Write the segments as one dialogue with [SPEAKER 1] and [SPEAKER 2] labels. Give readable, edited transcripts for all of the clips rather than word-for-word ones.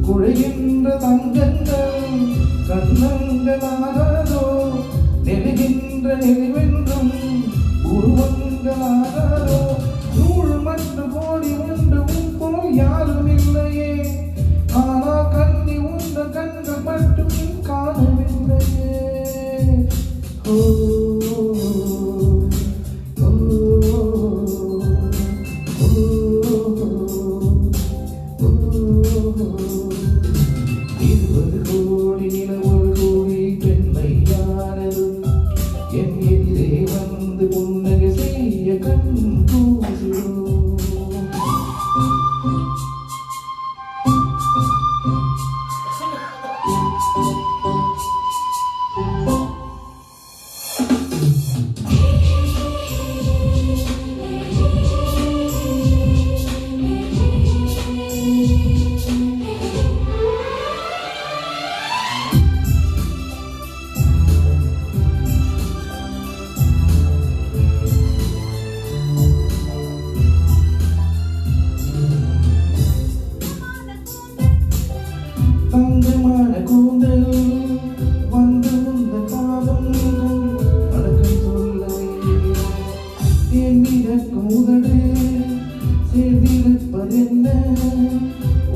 [SPEAKER 1] குழைகின்ற தங்கங்கள் கண்ணங்களாகாதோ நெருகின்ற நெருவென்றும் உருவங்களாகாதோ நூல் மற்ற கோடி ஒன்று போல் யாரும் இல்லையே ஆனால் கண்ணி உந்த கண்கள் மட்டும் காணவில்லையே ஓ தங்கமான கூந்தல் வந்து உந்த காலம் வணக்கம் சொல்லவே என் மிதக்கும் உதடு சேர்ந்திருப்பதென்ன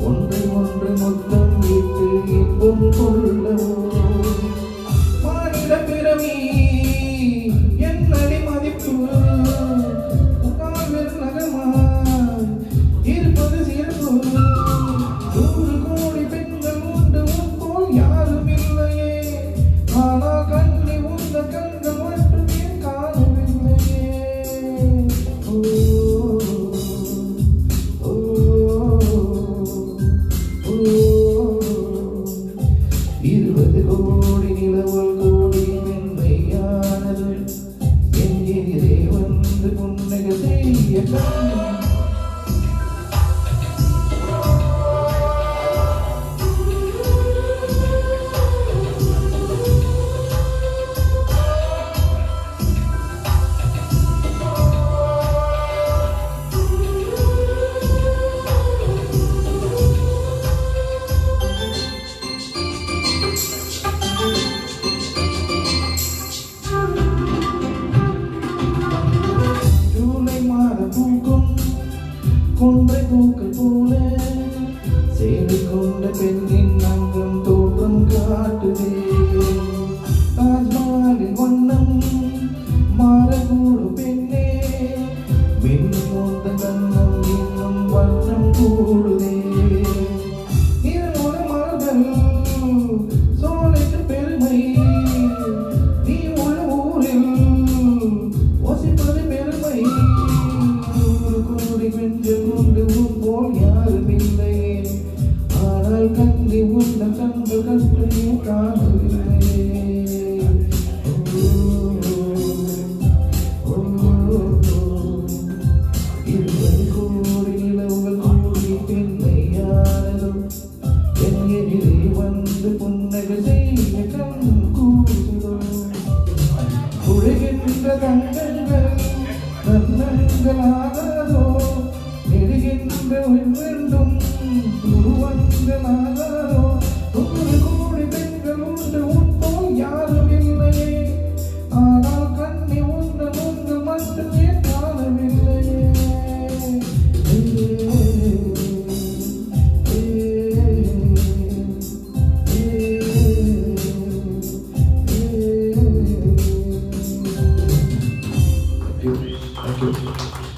[SPEAKER 1] ஒன்று ஒன்று மொத்தம் விட்டு இன்பம் கொள்ளவோ மாநில பிறவி என்னடி மதிப்பு உட்கார்ந்து நகமாய் இருப்பது சிறப்பு கொன்றை பூக்கள் போல சேலை கொண்ட பெண்ணின் அங்கம் தோற்றம் காட்டுதே தாஜ்மஹாலின் வண்ணம் மாறக்கூடும் பெண்ணே மின்னும் உந்த கண்ணம் இன்னும் வண்ணம் கூடுதே நிறமுட மலர்கள் சோலைக்கு பெருமை நீ உள்ள ஊரில் வசிப்பது பெருமை பெண்கள் உண்டு போல் யாரும் இல்லையே ஆனால் கண்ணி உள்ள கண்கள் கற்றையே காணவில்லையே இருபது கோடி நிலவுகள் கூடி பெண்மையானதும் என் எதிரே வந்து புன்னகை செய்ய கண் கூசுதோ குழைகின்ற தங்கங்கள் கண்ணங்களாகாதோ நெருகின்ற வென்றும் உருவங்களாகாதோ நூறு கோடி பெண்கள் உண்டு உட்போல் யாரும் இல்லையே ஆனால் கண்ணி உண்டு முன்பு மட்டுமே காணவில்லையே தேங்க்யூ.